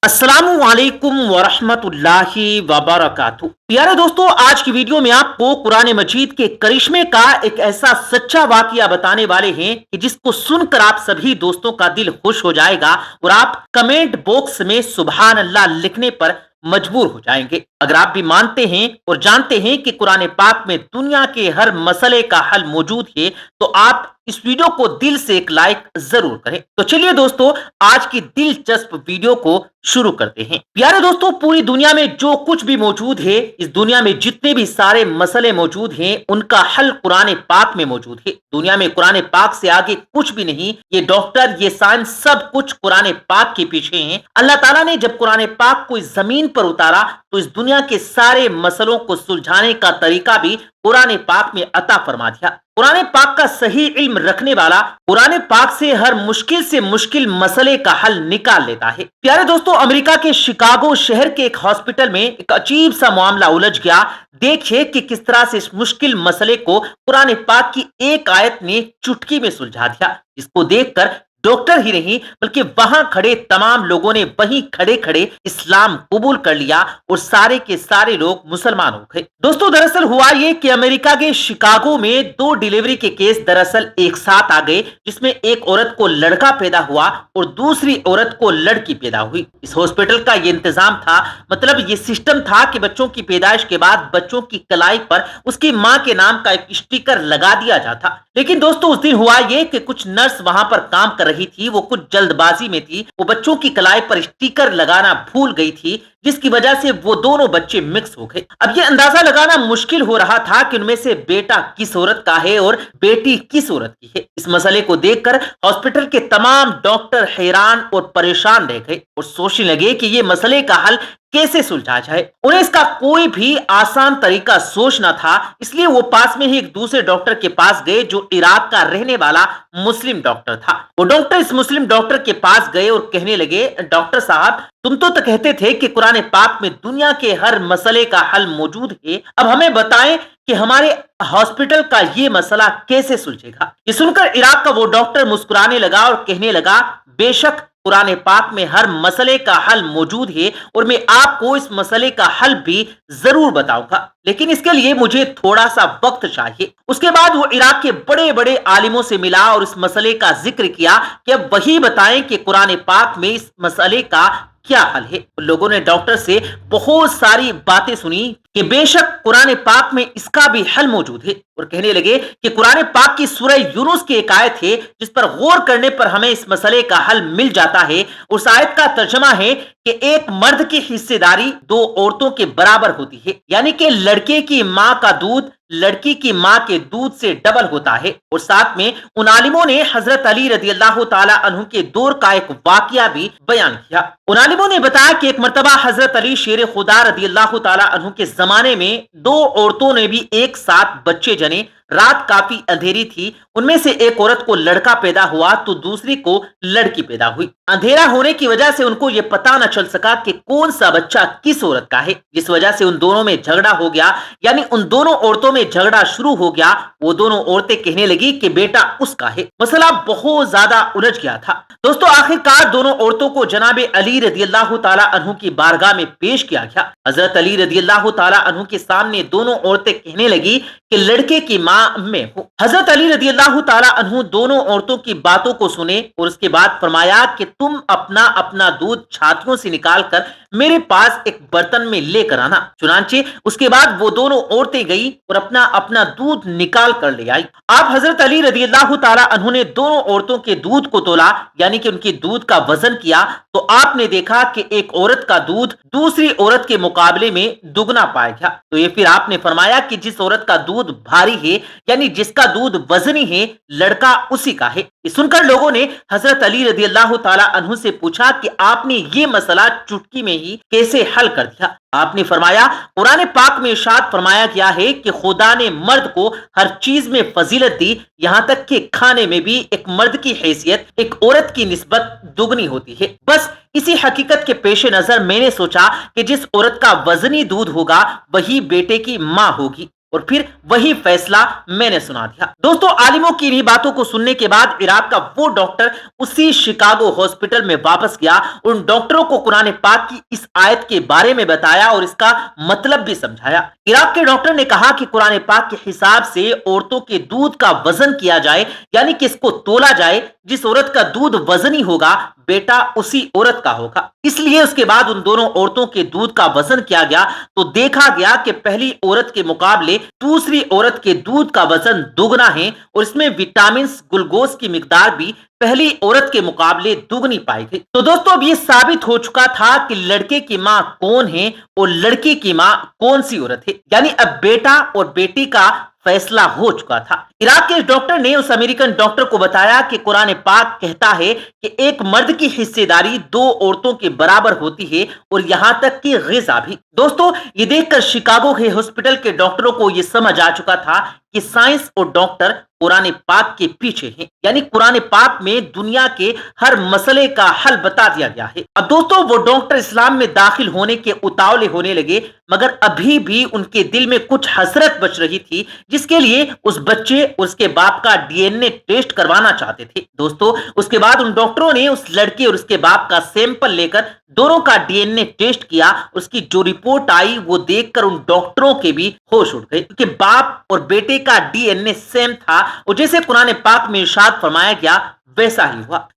अस्सलामु अलैकुम वरहमतुल्लाहि वबरकातुहू। प्यारे दोस्तों, आज की वीडियो में आपको कुरान मजीद के करिश्मे का एक ऐसा सच्चा वाकया बताने वाले हैं कि जिसको सुनकर आप सभी दोस्तों का दिल खुश हो जाएगा और आप कमेंट बॉक्स में सुभान अल्लाह लिखने पर मजबूर हो जाएंगे। अगर आप भी मानते हैं और जानते हैं कि कुरान पाक में दुनिया के हर मसले का हल मौजूद है तो आप इस वीडियो को दिल से एक लाइक जरूर करें। तो चलिए दोस्तों, आज की दिलचस्प वीडियो को शुरू करते हैं। प्यारे दोस्तों, पूरी दुनिया में जो कुछ भी मौजूद है, इस दुनिया में जितने भी सारे मसले मौजूद हैं, उनका हल कुरान पाक में मौजूद है। दुनिया में कुरान पाक से आगे कुछ भी नहीं। ये डॉक्टर, ये साइंस, सब कुछ कुरान पाक के पीछे हैं। अल्लाह ताला ने जब कुरान पाक को इस जमीन पर उतारा तो इस दुनिया के सारे मसलों को सुलझाने का तरीका भी कुरान पाक में अता फरमा दिया। कुरान पाक का सही इल्म रखने वाला कुरान पाक से हर मुश्किल से मुश्किल मसले का हल निकाल लेता है। प्यारे दोस्तों, अमेरिका के शिकागो शहर के एक हॉस्पिटल में एक अजीब सा मामला उलझ गया। देखिए कि किस तरह से इस मुश्किल मसले को कुरान पाक की एक आयत ने चुटकी में सुलझा दिया, जिसको देखकर डॉक्टर ही नहीं बल्कि वहां खड़े तमाम लोगों ने वहीं खड़े खड़े इस्लाम कबूल कर लिया और सारे के सारे लोग मुसलमान हो गए। दोस्तों, दरअसल हुआ ये कि अमेरिका के शिकागो में दो डिलीवरी के केस दरअसल एक साथ आ गए, जिसमें एक औरत को लड़का पैदा हुआ और दूसरी औरत को लड़की पैदा हुई। इस हॉस्पिटल का ये इंतजाम था, मतलब ये सिस्टम था कि बच्चों की पैदाइश के बाद बच्चों की कलाई पर उसकी माँ के नाम का एक स्टिकर लगा दिया जाता। लेकिन दोस्तों, उस दिन हुआ ये कि कुछ नर्स वहां पर काम कर रही थी, वो कुछ जल्दबाजी में थी, वो बच्चों की कलाई पर स्टिकर लगाना भूल गई थी, जिसकी वजह से वो दोनों बच्चे मिक्स हो गए। अब ये अंदाजा लगाना मुश्किल हो रहा था कि उनमें से बेटा किस औरत का है और बेटी किस औरत की है। इस मसले को देखकर हॉस्पिटल के तमाम डॉक्टर हैरान और परेशान रह गए और सोचने लगे कि ये मसले का हल कैसे सुलझा जाए। उन्हें इसका कोई भी आसान तरीका सोचना था, इसलिए वो पास में ही एक दूसरे डॉक्टर के पास गए जो इराक का रहने वाला मुस्लिम डॉक्टर था। वो डॉक्टर इस मुस्लिम डॉक्टर के पास गए और कहने लगे, डॉक्टर साहब, तुम तो कहते थे कि कुरान पाक में दुनिया के हर मसले का हल मौजूद है, अब हमें बताएं कि हमारे हॉस्पिटल का ये मसला कैसे सुलझेगा। ये सुनकर इराक का वो डॉक्टर मुस्कुराने लगा और कहने लगा, बेशक कुरान पाक में हर मसले का हल मौजूद है और मैं आपको इस मसले का हल भी जरूर बताऊंगा, लेकिन इसके लिए मुझे थोड़ा सा वक्त चाहिए। उसके बाद वो इराक के बड़े बड़े आलिमों से मिला और इस मसले का जिक्र किया कि अब वही बताएं कि कुरान पाक में इस मसले का क्या हल है। लोगों ने डॉक्टर से बहुत सारी बातें सुनी कि बेशक कुरान पाक में इसका भी हल मौजूद है और कहने लगे कि कुरान पाक की सूरह यूनुस की एक आयत है जिस पर गौर करने पर हमें इस मसले का हल मिल जाता है। उस आयत का तर्जमा है कि एक मर्द की हिस्सेदारी दो औरतों के बराबर होती है, यानी कि लड़के की माँ का दूध लड़की की माँ के दूध से डबल होता है। और साथ में उन आलिमों ने हजरत अली रजी अल्लाह ताला अन्हु के दौर का एक वाकया भी बयान किया। उन आलिमों ने बताया कि एक मर्तबा हजरत अली शेर खुदा रजी अल्लाह ताला अन्हु के जमाने में दो औरतों ने भी एक साथ बच्चे जने। रात काफी अंधेरी थी, उनमें से एक औरत को लड़का पैदा हुआ तो दूसरी को लड़की पैदा हुई। अंधेरा होने की वजह से उनको ये पता न चल सका कि कौन सा बच्चा किस औरत का है, जिस वजह से उन दोनों में झगड़ा हो गया, यानी उन दोनों औरतों में झगड़ा शुरू हो गया। वो दोनों औरतें कहने लगी कि बेटा उसका है। मसला बहुत ज्यादा उलझ गया था। दोस्तों, आखिरकार दोनों औरतों को जनाब अली रजी अल्लाह ताला अन्हु की बारगाह में पेश किया गया। हजरत अली रजी अल्लाह ताला अन्हु के सामने दोनों औरतें कहने लगी कि लड़के की माँ में हो। हजरत अली रजी अल्लाह ताला अन्हु दोनों औरतों की बातों को सुने और उसके बाद फरमाया कि तुम अपना अपना दूध छातियों से निकालकर मेरे पास एक बर्तन में लेकर आना। चुनांचे उसके बाद वो दोनों औरतें गई और अपना अपना दूध निकाल कर ले आई। आप हजरत अली रजी अल्लाह ताला अन्हु ने दोनों औरतों के दूध को तोला, यानी कि उनकी दूध का वजन किया, तो आपने देखा कि एक औरत का दूध दूसरी औरत के मुकाबले में दुगना पाया गया। तो ये फिर आपने फरमाया कि जिस औरत का दूध भारी है, यानी जिसका दूध वजनी है, लड़का उसी का है। सुनकर लोगों ने हजरत अली रजी अल्लाह ताला अन्हु से पूछा कि आपने ये मसला चुटकी में ही कैसे हल कर दिया। आपने फरमाया, कुरान पाक में इरशाद फरमाया गया है कि खुदा ने मर्द को हर चीज में फजीलत दी, यहाँ तक कि खाने में भी एक मर्द की हैसियत एक औरत की निस्बत दुगनी होती है। बस इसी हकीकत के पेश नजर मैंने सोचा कि जिस औरत का वजनी दूध होगा वही बेटे की माँ होगी। और फिर वही फैसला मैंने सुना दिया। दोस्तों, आलिमों की इन्हीं बातों को सुनने के बाद इराक का वो डॉक्टर उसी शिकागो हॉस्पिटल में वापस गया। उन डॉक्टरों को कुरान पाक की इस आयत के बारे में बताया और इसका मतलब भी समझाया। इराक के डॉक्टर ने कहा कि कुरान पाक के हिसाब से औरतों के दूध का वजन किया जाए, यानी कि इसको तोला जाए। जिस औरत का दूध वजनी होगा, बेटा उसी औरत का होगा। इसलिए उसके बाद उन दोनों औरतों के दूध का वजन किया गया तो देखा गया कि पहली औरत के मुकाबले दूसरी औरत के दूध का वजन दुगना है और इसमें विटामिन ग्लूकोज की मिकदार भी पहली औरत के मुकाबले दुगनी पाई गई। तो दोस्तों, अब ये साबित हो चुका था कि लड़के की मां कौन है और लड़की की मां कौन सी औरत है, यानी अब बेटा और बेटी का फैसला हो चुका था। इराक के डॉक्टर ने उस अमेरिकन डॉक्टर को बताया कि कुरान पाक कहता है कि एक मर्द की हिस्सेदारी दो औरतों के बराबर होती है और यहां तक कि ग़िज़ा भी। दोस्तों, ये देखकर शिकागो के हॉस्पिटल के डॉक्टरों को ये समझ आ चुका था कि साइंस और डॉक्टर कुरान पाक के पीछे हैं, यानी कुरान पाक में दुनिया के हर मसले का हल बता दिया गया है। अब दोस्तों, वो डॉक्टर इस्लाम में दाखिल होने के उतावले होने लगे, मगर अभी भी उनके दिल में कुछ हसरत बच रही थी, जिसके लिए उस बच्चे और उसके बाप का डीएनए टेस्ट करवाना चाहते थे। दोस्तों, उसके बाद उन डॉक्टरों ने उस लड़के और उसके बाप का सैंपल लेकर दोनों का डीएनए टेस्ट किया। उसकी जो रिपोर्ट आई वो देखकर उन डॉक्टरों के भी होश उड़ गए, क्योंकि बाप और बेटे का डीएनए सेम था और जैसे कुरान पाक में इरशाद फरमाया गया वैसा ही हुआ।